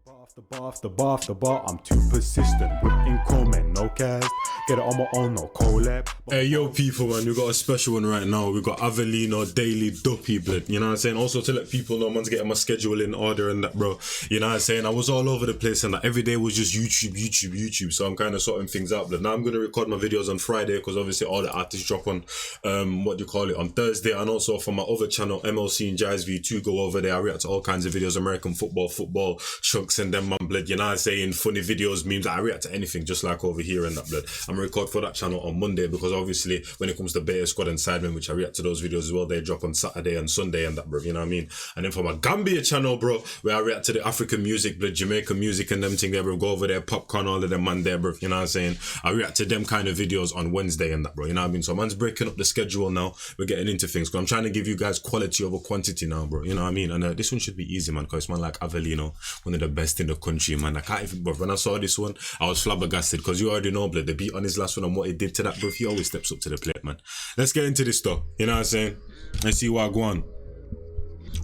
The bar, I'm too persistent. Whipping comment, no cast. Get it on my own, no collab. Hey, yo, people, man, we got a special one right now. We got Avelino Daily Duppy, blood. You know what I'm saying? Also, to let people know, man's getting my schedule in order and that, bro. You know what I'm saying? I was all over the place and that every day was just YouTube. So I'm kind of sorting things out, blood. Now I'm going to record my videos on Friday because obviously all the artists drop on, on Thursday. And also for my other channel, MLC Njies V2, go over there. I react to all kinds of videos, American football, chunks and them, man, blood. You know what I'm saying? Funny videos, memes. I react to anything just like over here and that, blood. I'm going to record for that channel on Monday because obviously when it comes to Beta Squad and Sidemen, which I react to those videos as well, they drop on Saturday and Sunday and that, bro. You know what I mean? And then for my Gambia channel, bro, where I react to the African music, blood, Jamaican music and them thing there, bro. Go over there, popcorn, all of them, man, there, bro. You know what I'm saying? I react to them kind of videos on Wednesday and that, bro. You know what I mean? So man's breaking up the schedule now. We're getting into things because I'm trying to give you guys quality over quantity now, bro. You know what I mean? And this one should be easy, man, because man like Avelino, one of the best in the country, man. I can't even, bro. When I saw this one, I was flabbergasted because you already know, blood, the beat on his last one and what he did to that, bro. He always steps up to the plate, man. Let's get into this stuff. You know what I'm saying? Let's see what I go on.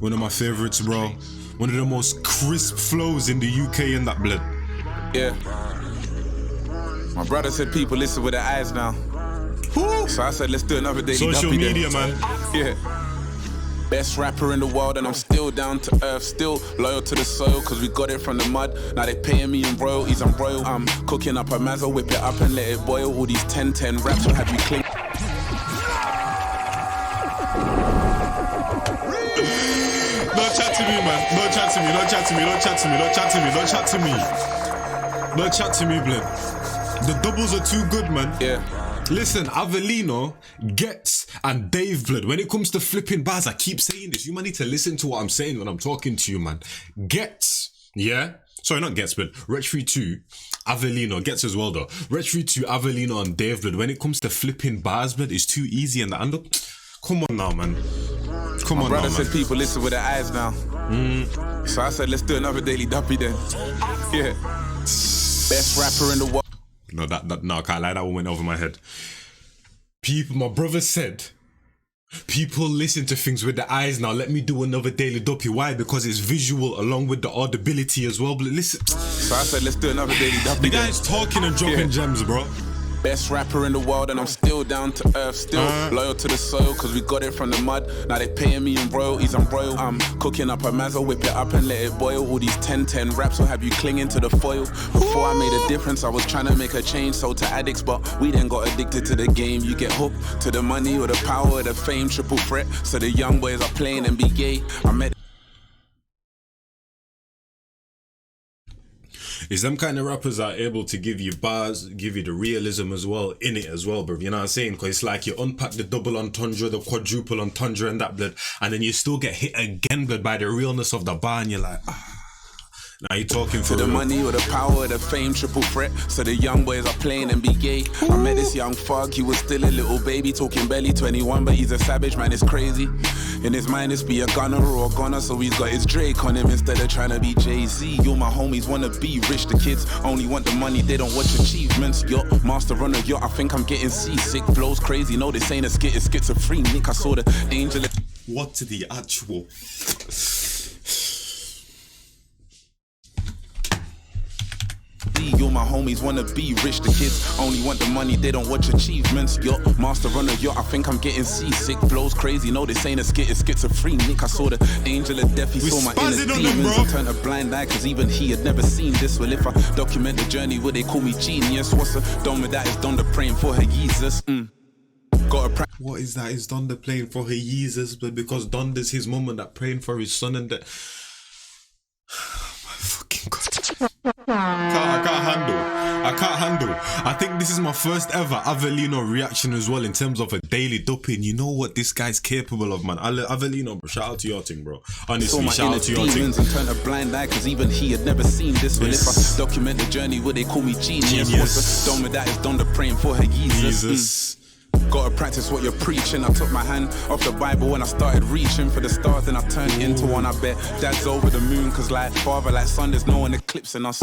One of my favorites, bro. One of the most crisp flows in the UK in that, blood. Yeah. My brother said people listen with their eyes now. Woo! So I said let's do another daily social Duppy media, then. man. Yeah. Best rapper in the world and I'm still down to earth, still loyal to the soil cause we got it from the mud. Now they paying me in royalties, I'm royal. I'm cooking up a mazza, whip it up and let it boil. All these 10-10 raps will have you cling. Don't chat to me, man. Don't chat to me, don't chat to me, don't chat to me, don't chat to me, don't chat to me. Don't chat to me, blood. The doubles are too good, man. Yeah. Listen, Avelino, Gets, and Dave, blood. When it comes to flipping bars, I keep saying this. You might need to listen to what I'm saying when I'm talking to you, man. Gets, yeah? Sorry, not Gets, but Retri 2, Avelino, Gets as well, though. Retri 2, Avelino, and Dave, blood. When it comes to flipping bars, blood, it's too easy. And look, come on now, man. Come on now, man. My brother said people listen with their eyes now. So I said, let's do another daily Duppy then. Yeah. Best rapper in the world. No, no, I can't lie, that one went over my head. People, my brother said, people listen to things with the eyes now. Let me do another daily Duppy. Why? Because it's visual along with the audibility as well. But listen. So I said, let's do another daily Duppy. The guy's talking and dropping gems, bro. Best rapper in the world and I'm still down to earth, still loyal to the soil cause we got it from the mud. Now they paying me in royalties, I'm royal. I'm cooking up a mazza, whip it up and let it boil. All these 10-10 raps will have you clinging to the foil. Before I made a difference, I was trying to make a change, sold to addicts, but we then got addicted to the game. You get hooked to the money or the power or the fame, triple threat. So the young boys are playing and be gay. I met It's them kind of rappers that are able to give you bars, give you the realism as well, in it as well, bro. You know what I'm saying? Because it's like you unpack the double entendre, the quadruple entendre and that, blood, and then you still get hit again, blood, by the realness of the bar, and you're like, now you're talking for the money or the power or the fame, triple threat. So the young boys are playing and be gay. I met this young fuck, he was still a little baby, talking barely 21, but he's a savage, man, it's crazy. In his mind, it's be a gunner or a gunner, so he's got his Drake on him instead of trying to be Jay-Z. Yo, my homies wanna be rich, the kids only want the money, they don't watch achievements. Yo, master runner, yo, I think I'm getting seasick. Flows crazy, no, this ain't a skit, it's schizophrenic. I saw the danger. What the actual... Yo, my homies wanna be rich, the kids only want the money, they don't watch achievements. Yo, master runner, yo, I think I'm getting seasick. Flows crazy, no, this ain't a skit, it's schizophrenic. I saw the angel of death, he saw my inner demons and turned a blind eye, cause even he had never seen this. Well, if I document the journey, would they call me genius? What's a dome with that? Is Donda praying for her Jesus? What is that? Is Donda praying for her Jesus? But because Donda's his mum and that praying for his son and that... my fucking God. I can't handle. I think this is my first ever Avelino reaction as well in terms of a daily Duppy. And you know what this guy's capable of, man. Avelino, bro, shout out to your thing, bro. Honestly, shout out to your thing. And turn a blind eye, cause even he had never seen this. Well, if I document the journey, would they call me genius? What's the dome with that? Is Donda praying for her Jesus? Gotta practice what you're preaching. I took my hand off the Bible and I started reaching for the stars, and I turned into one. I bet dad's over the moon, cause like father, like son, there's no one eclipsing us.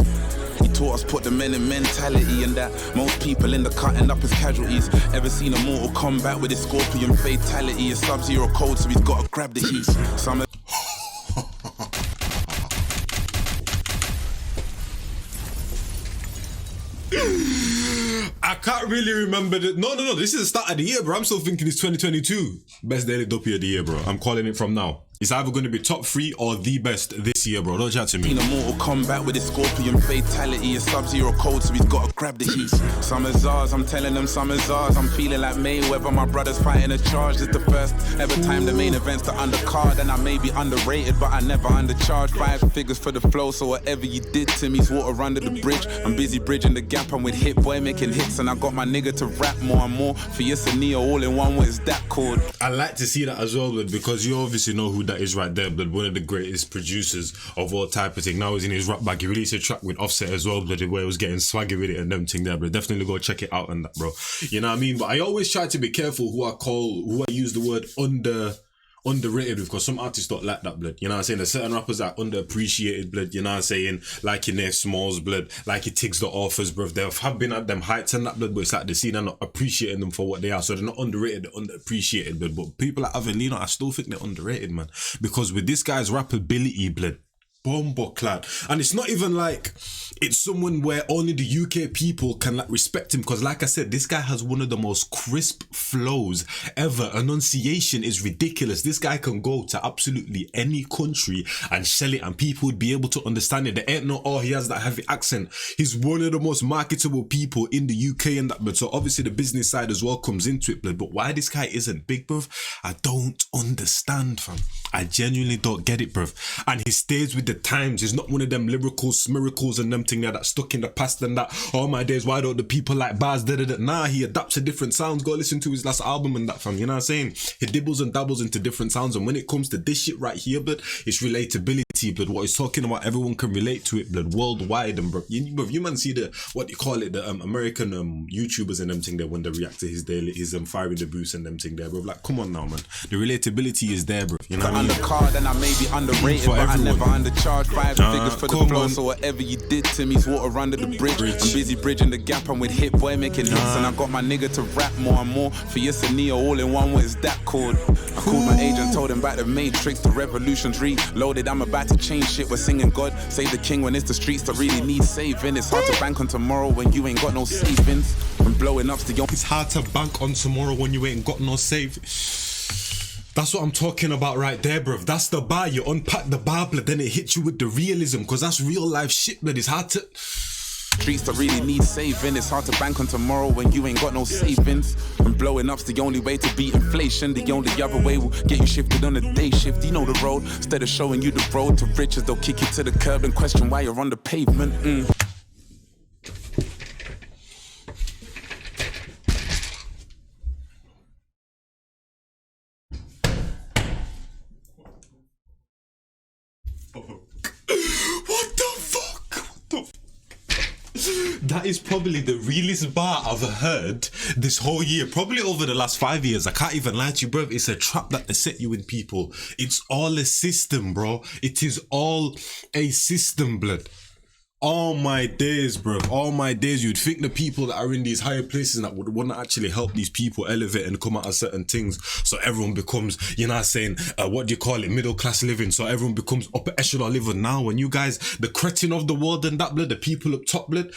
He taught us put the men in mentality, and that most people in the cutting up as casualties. Ever seen a Mortal Kombat with his scorpion fatality? It's Sub-Zero code, so he's gotta grab the heat. I can't really remember the. No. This is the start of the year, bro. I'm still thinking it's 2022. Best daily Duppy of the year, bro. I'm calling it from now. It's either going to be top 3 or the best this year, bro. Don't chat to me. In a Mortal Kombat with a scorpion fatality, a Sub-Zero code, so he's got to grab the heat. Summer's ours, I'm telling them summer's ours. I'm feeling like Mayweather, my brother's fighting a charge. It's the first ever time the main event's the undercard, and I may be underrated, but I never undercharged. 5 figures for the flow, so whatever you did to me's water under the bridge. I'm busy bridging the gap, I'm with Hit Boy making hits, and I got my nigga to rap more and more. For ISNt all in one, what is that called? I like to see that as well, but because you obviously know who that is right there, but one of the greatest producers of all type of thing. Now he's in his rap bag. He released a track with Offset as well, but where he was getting swaggy with it and them thing there, but definitely go check it out and that, bro. You know what I mean? But I always try to be careful who I use the word underrated with, because some artists don't like that, blood. You know what I'm saying? There's certain rappers that are underappreciated, blood. You know what I'm saying? Like your Nef Smalls, blood. Like your Tiggs the Authors, bro. They have been at them heights and that, blood, but it's like the scene are not appreciating them for what they are. So they're not underrated, they're underappreciated, blood. But people like Avelino, I still think they're underrated, man. Because with this guy's rappability, blood, bomb-clad. And it's not even like it's someone where only the UK people can like respect him, because like I said, this guy has one of the most crisp flows ever. Enunciation is ridiculous. This guy can go to absolutely any country and sell it and people would be able to understand it. There ain't no, oh, he has that heavy accent. He's one of the most marketable people in the UK and that, but so obviously the business side as well comes into it, but why this guy isn't big, bruv, I don't understand, fam. I genuinely don't get it, bruv. And he stays with the times. He's not one of them lyricals, miracles and them thing that stuck in the past and that, all my days, why don't the people like Baz did it? Nah, he adapts to different sounds. Go listen to his last album and that, fam. You know what I'm saying? He dibbles and dabbles into different sounds, and when it comes to this shit right here, blood, it's relatability, blood. What he's talking about, everyone can relate to it, blood, worldwide. And bro, you man see the, what do you call it, the American YouTubers and them thing there when they react to his daily, his firing the boost and them thing there, bro. Like, come on now, man. The relatability is there, bro. You know what I mean? Undercard and I may be underrated, but I never undercharged. 5 figures for the flow, so whatever you did to me's water under the bridge. I'm busy bridging the gap, I'm with Hit Boy making hits, and I got my nigga to rap more and more. For ISNt all in one, what is that called? I called my agent, told him about the Matrix, the revolution's reloaded. I'm about to change shit, we're singing God save the king when it's the streets that really need saving. It's hard to bank on tomorrow when you ain't got no savings. I'm blowing up the It's hard to bank on tomorrow when you ain't got no savings. That's what I'm talking about right there, bruv. That's the bar. You unpack the bar, blood, then it hits you with the realism, because that's real life shit, blood. It's hard to... Streets that really need saving. It's hard to bank on tomorrow when you ain't got no savings. And blowing up's the only way to beat inflation. The only other way will get you shifted on a day shift. You know the road. Instead of showing you the road to riches, they'll kick you to the curb and question why you're on the pavement. That is probably the realest bar I've heard this whole year, probably over the last 5 years. I can't even lie to you, bro. It's a trap that they set you in, people. It's all a system, bro. It is all a system, blood. All my days, bro. All my days. You'd think the people that are in these higher places that would want to actually help these people elevate and come out of certain things, so everyone becomes, you know what I'm saying, what do you call it, middle class living, so everyone becomes upper echelon living. Now when you guys, the cretin of the world and that, blood, the people up top, blood,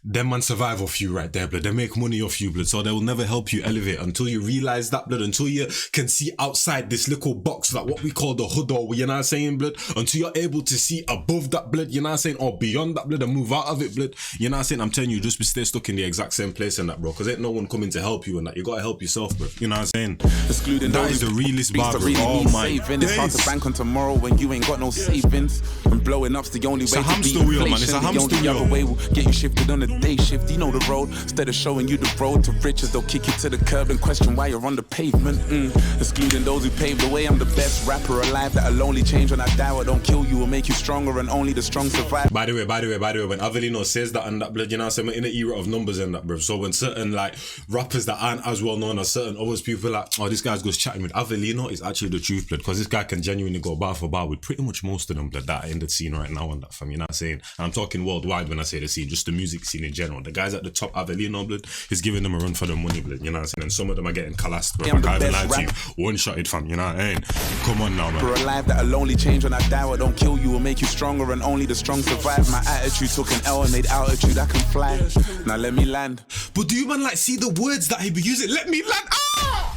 them man survive off you right there, blood. They make money off you, blood. So they will never help you elevate until you realize that, blood. Until you can see outside this little box, like what we call the hood, or you know what I'm saying, blood. Until you're able to see above that, blood. You know what I'm saying, or beyond that, blood, and move out of it, blood. You know what I'm saying. I'm telling you, just stay stuck in the exact same place and that, bro. Because ain't no one coming to help you and that. You gotta help yourself, bro. You know what I'm saying. Excluding that is the realest bar, bro. Oh my days. It's hard to bank on tomorrow when you ain't got no savings. And blowing up's the only way to beat inflation. It's a hamster wheel. The only other way will get you shifted on a day shift. You know the road. Instead of showing you the road to riches, they'll kick you to the curb and question why you're on the pavement. Excluding those who paved the way. I'm the best rapper alive that'll only change when I die. What don't kill you will make you stronger, and only the strong survive. By the way, when Avelino says that and that, blood, you know what I'm saying, in an era of numbers and that, bro. So when certain like rappers that aren't as well known as certain others, people like, oh, this guy's goes chatting with Avelino, is actually the truth, blood, because this guy can genuinely go bar for bar with pretty much most of them, blood, that are in the scene right now and that, fam. You know what I'm saying? And I'm talking worldwide when I say the scene, just the music scene. scene in general. The guys at the top, Avelino, blood, he's giving them a run for their money, blood, you know what I'm saying? And some of them are getting calassed, bro. I can't even lie to you. One-shotted, fam, you know what I mean? Come on now, man. For a life that'll only change when I die, what don't kill you will make you stronger, and only the strong survive. My attitude took an L and made altitude I can fly. Now let me land. But do you, man, like, see the words that he be using? Let me land. Ah!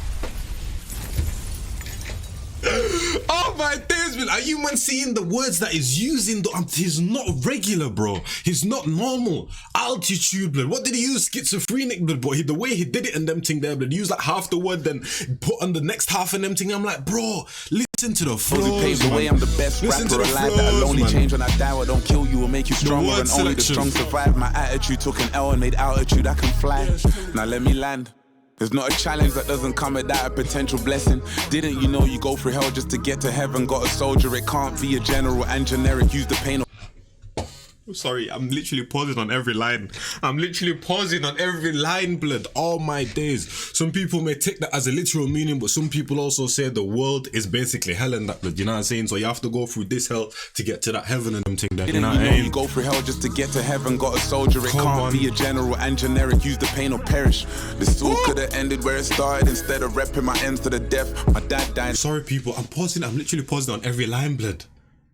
Oh my days, man. Are you, man, seeing the words that he's using? He's not regular, bro. He's not normal. Altitude, blood. What did he use? Schizophrenic, blood. But the way he did it and them thing there, blood. He used like half the word, then put on the next half and them thing. I'm like, bro, listen to the flows, paved the way, I'm the best rapper alive. That'll only change when I die. What don't kill you will make you stronger, and only the strong survive. My attitude took an L and made altitude I can fly. Now let me land. There's not a challenge that doesn't come without a potential blessing. Didn't you know you go through hell just to get to heaven? Got a soldier, it can't be a general and generic. Use the pain. Sorry, I'm literally pausing on every line. I'm literally pausing on every line, blood. All my days. Some people may take that as a literal meaning, but some people also say the world is basically hell and that, blood. You know what I'm saying? So you have to go through this hell to get to that heaven and them thing there. You know what I mean? You go through hell just to get to heaven. Got a soldier, it can't be a general and generic. Use the pain or perish. This all could have ended where it started. Instead of repping my ends to the death, my dad died. Sorry, people. I'm pausing. I'm literally pausing on every line, blood.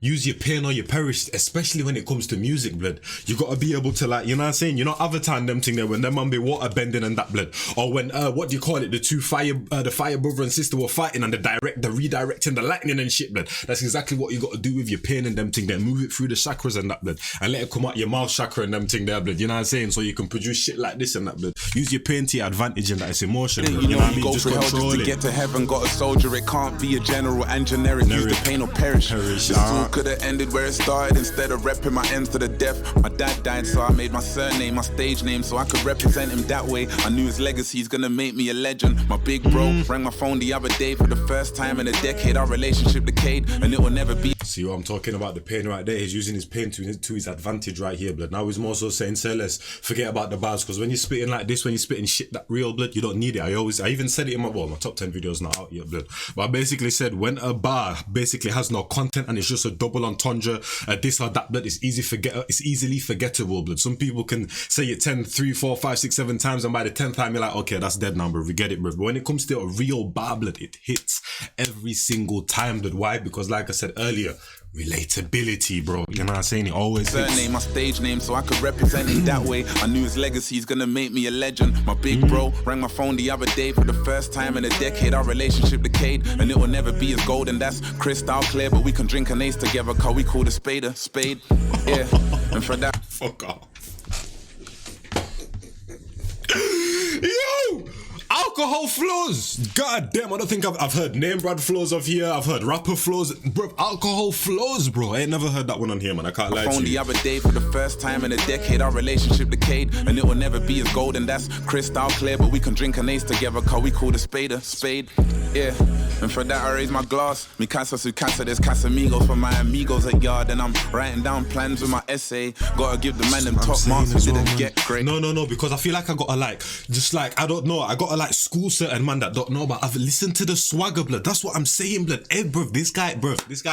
Use your pain or you perish, especially when it comes to music, blood. You gotta be able to, like, you know what I'm saying? You're not Avatar and them thing there when them man be water bending and that, blood. Or when, what do you call it? The fire brother and sister were fighting and the redirecting the lightning and shit, blood. That's exactly what you gotta do with your pain and them thing there. Move it through the chakras and that, blood. And let it come out your mouth chakra and them thing there, blood. You know what I'm saying? So you can produce shit like this and that, blood. Use your pain to your advantage and that it's emotion, blood. You know what I mean? Go Just through hell just to get to heaven. Got a soldier, it can't be a general and generic. Use the pain or perish. This all could have ended where it started. Instead of repping my ends to the death, my dad died, so I made my surname my stage name so I could represent him that way. I knew his legacy's gonna make me a legend. My big bro rang my phone the other day. For the first time in a decade, our relationship decayed, and it will never be. See what I'm talking about? The pain right there. He's using his pain to his advantage right here, blood. Now he's more so saying, say less, forget about the bars, because when you're spitting like this, when you're spitting shit that real, blood, you don't need it. I even said it in my top 10 videos not out yet, blood. But I basically said when a bar basically has no content and it's just a double entendre, this or that, blood, it's easily forgettable, blood. Some people can say it 10, 3, 4, 5, 6, 7 times, and by the 10th time you're like, okay, that's dead now, bro. We get it, bro. But when it comes to a real bar, blood, it hits every single time, blood. Why? Because like I said earlier, relatability, bro. You know what I'm saying? It always surname, my stage name, so I could represent him that way. I knew his legacy's gonna make me a legend. My big bro rang my phone the other day. For the first time in a decade, our relationship decayed, and it will never be as golden. That's crystal clear, but we can drink an ace together, cause we call a spade a spade. Yeah, and for that, fuck off. Yo! Alcohol flows. God damn, I don't think I've heard name brand flows off here. I've heard rapper flows. Bro, alcohol flows, bro. I ain't never heard that one on here, man. I can't lie to you. The other day, for the first time in a decade, our relationship decayed, and it will never be as golden. That's crystal clear, but we can drink an ace together, cause we call a spade a spade. Yeah, and for that I raise my glass. Mi casa su casa, there's Casamigos for my amigos at yard, and I'm writing down plans with my essay. Gotta give the man them top marks, we didn't get great. No, because I feel like I gotta I don't know, I gotta school certain man that don't know, but I've listened to the swagger, blood. That's what I'm saying, blood. Hey, bro, this guy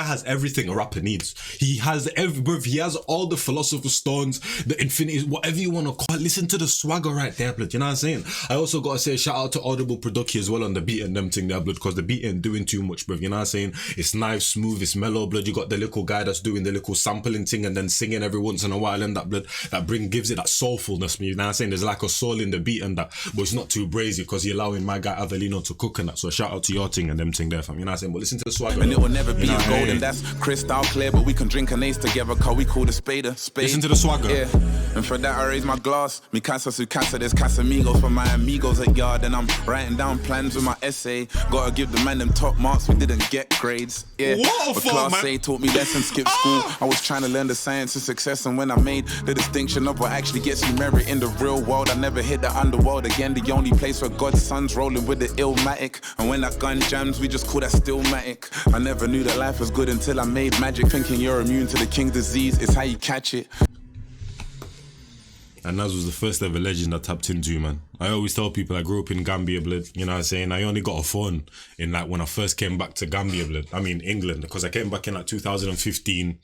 has everything a rapper needs. He has he has all the philosopher's stones, the infinity, whatever you want to call it. Listen to the swagger right there, blood. You know what I'm saying? I also gotta say shout out to Audible Production as well on the beat and them thing there, blood, because the beat ain't doing too much, bro. You know what I'm saying? It's nice, smooth, it's mellow, blood. You got the little guy that's doing the little sampling thing and then singing every once in a while, and that, blood, that gives it that soulfulness. You know what I'm saying? There's like a soul in the beat and that, but it's not too brazy because you're allowing my guy Avelino to cook and that. So shout out to your thing and them thing there, fam. You know what I'm saying? But listen to the swagger. And it will never be as golden. That's crystal clear, but we can drink an ace together, cause we call the spade a spade. Listen to the swagger. Yeah, and for that I raise my glass. Mi casa su casa, there's Casamigos for my amigos at yard, and I'm writing down plans with my essay. Gotta give the man them top marks, we didn't get grades. Yeah, but class A taught me lessons, skip school. I was trying to learn the science of success, and when I made the distinction of what actually gets you merit in the real world, I never hit the underworld again. The only place where God's son's rolling with the illmatic, and when that gun jams, we just call that stillmatic. I never knew that life was good until I made magic, thinking you're immune to the king's disease. It's how you catch it. And Nas was the first ever legend I tapped into, man. I always tell people I grew up in Gambia, blood. You know what I'm saying? I only got a phone in when I first came back to Gambia, blood. I mean England, because I came back in 2015.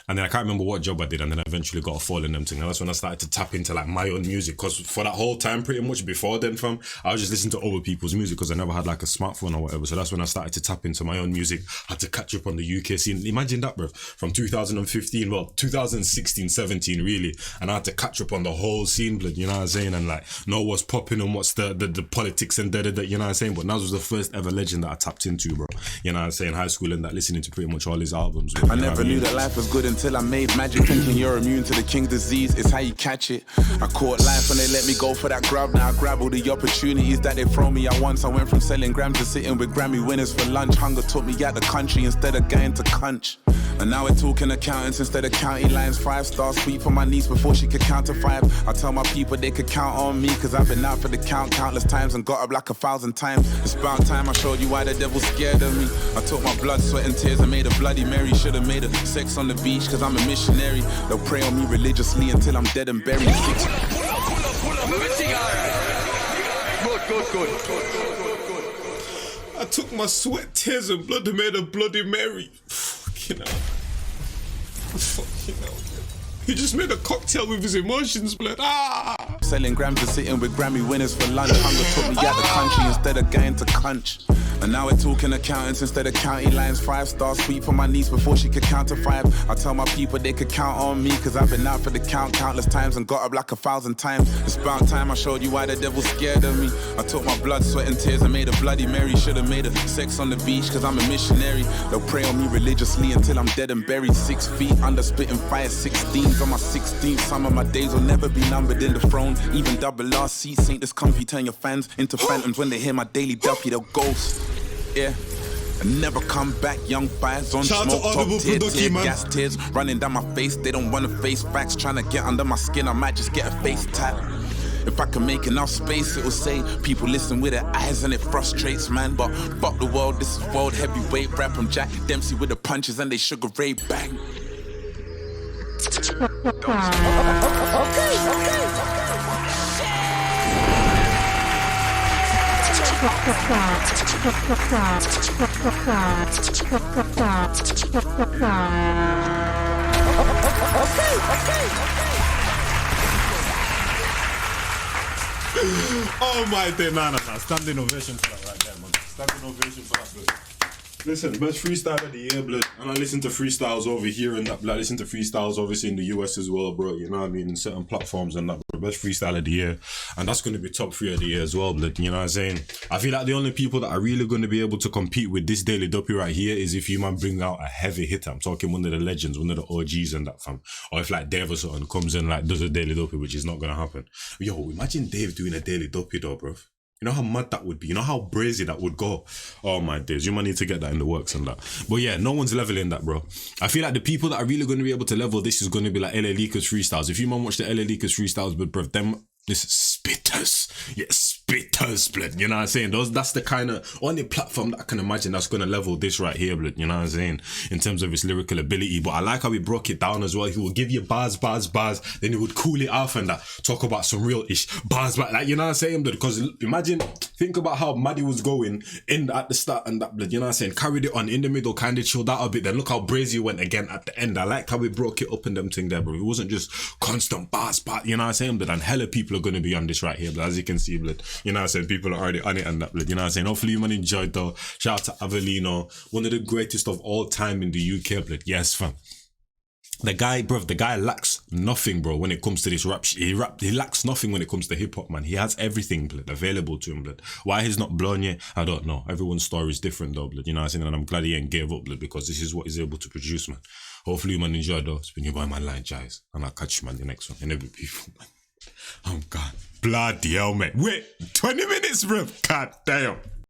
And then I can't remember what job I did, and then I eventually got a fall in them thing. And that's when I started to tap into like my own music. Because for that whole time, pretty much before then, fam, I was just listening to other people's music because I never had like a smartphone or whatever. So that's when I started to tap into my own music. Had to catch up on the UK scene. Imagine that, bro. From 2015, well, 2016, 17, really. And I had to catch up on the whole scene, blood. You know what I'm saying? And like know what's popping and what's the politics and da. You know what I'm saying? But Nas was the first ever legend that I tapped into, bro. You know what I'm saying? High school and that, listening to pretty much all his albums. Bro. I never knew that life was good until I made magic. Thinking you're immune to the king's disease, it's how you catch it. I caught life and they let me go for that grub. Now I grab all the opportunities that they throw me at once. I went from selling grams to sitting with Grammy winners for lunch. Hunger took me out the country instead of going to Cunch. And now we're talking accountants instead of county lines. 5-star sweet for my niece before she could count to 5. I tell my people they could count on me, cause I've been out for the count countless times and got up like 1,000 times. It's about time I showed you why the devil's scared of me. I took my blood, sweat and tears and made a Bloody Mary. Should've made a sex on the beach cause I'm a missionary. They'll pray on me religiously until I'm dead and buried. Pull up, everything alright. Good. I took my sweat, tears and blood and made a Bloody Mary. Fucking hell. Fucking hell. He just made a cocktail with his emotions, blood. Ah! Selling grams and sitting with Grammy winners for lunch. Hunger took me out the country instead of going to Cunch. And now we're talking accountants instead of county lines. 5-star sweet for my niece before she could count to 5. I tell my people they could count on me, cause I've been out for the count countless times and got up like 1,000 times. It's about time I showed you why the devil's scared of me. I took my blood, sweat and tears and made a Bloody Mary. Should've made a sex on the beach cause I'm a missionary. They'll pray on me religiously until I'm dead and buried. 6 feet under spitting fire, 16s on my 16th. Some of my days will never be numbered in the throne. Even double R seats ain't this comfy. Turn your fans into phantoms when they hear my daily Duppy, they'll ghost. Yeah, and never come back. Young fires on shout smoke, top tier, tear gas tears running down my face. They don't wanna face facts, trying to get under my skin. I might just get a face tap. If I can make enough space, it'll say people listen with their eyes and it frustrates, man. But fuck the world, this is world heavyweight rap. I'm Jack Dempsey with the punches and they Sugar Ray bang. Oh my day, nah. Standing ovation for that right there, man. Standing ovation for that, blood. Listen, best freestyle of the year, blood. And I listen to freestyles over here and that, blood. I listen to freestyles obviously in the US as well, bro. You know what I mean? In certain platforms and that, bro. Best freestyle of the year. And that's going to be top 3 of the year as well, blood. You know what I'm saying? I feel like the only people that are really going to be able to compete with this Daily Duppy right here is if you man bring out a heavy hitter. I'm talking one of the legends, one of the OGs and that, fam. Or if like Dave or something comes in like does a Daily Duppy, which is not going to happen. Yo, imagine Dave doing a Daily Duppy though, bro. You know how mad that would be? You know how brazy that would go? Oh my days, you might need to get that in the works and that. But yeah, no one's leveling that, bro. I feel like the people that are really going to be able to level this is going to be like LA Leakers freestyles. If you man watch the LA Leakers freestyles, but bro, them, this spitters. Yeah, spitters, blood. You know what I'm saying? That's the kind of only platform that I can imagine that's going to level this right here, blood. You know what I'm saying? In terms of its lyrical ability. But I like how he broke it down as well. He will give you bars. Then he would cool it off and that. Talk about some real ish bars. But like, you know what I'm saying, blood? Because imagine, think about how mad he was going in at the start and that, blood. You know what I'm saying? Carried it on in the middle, kind of chilled out a bit. Then look how brazy he went again at the end. I liked how he broke it up in them thing there, bro. It wasn't just constant bars, but you know what I'm saying, blood? And hella people are going to be on this right here, blood. As you can see, blood. You know what I'm saying? People are already on it and that, blood. You know what I'm saying? Hopefully you man enjoyed though. Shout out to Avelino, one of the greatest of all time in the UK, blood. Yes, fam. The guy lacks nothing, bro, when it comes to this rap. He lacks nothing when it comes to hip hop, man. He has everything, blood, available to him, blood. Why he's not blown yet, I don't know. Everyone's story is different, though, blood. You know what I'm saying? And I'm glad he ain't gave up, blood, because this is what he's able to produce, man. Hopefully, man, enjoy, though. It's been your boy, ManLykeNjies, and I'll catch you, man, the next one. And every people, man. I'm gone. Bloody hell, man. Wait, 20 minutes, bro. God damn.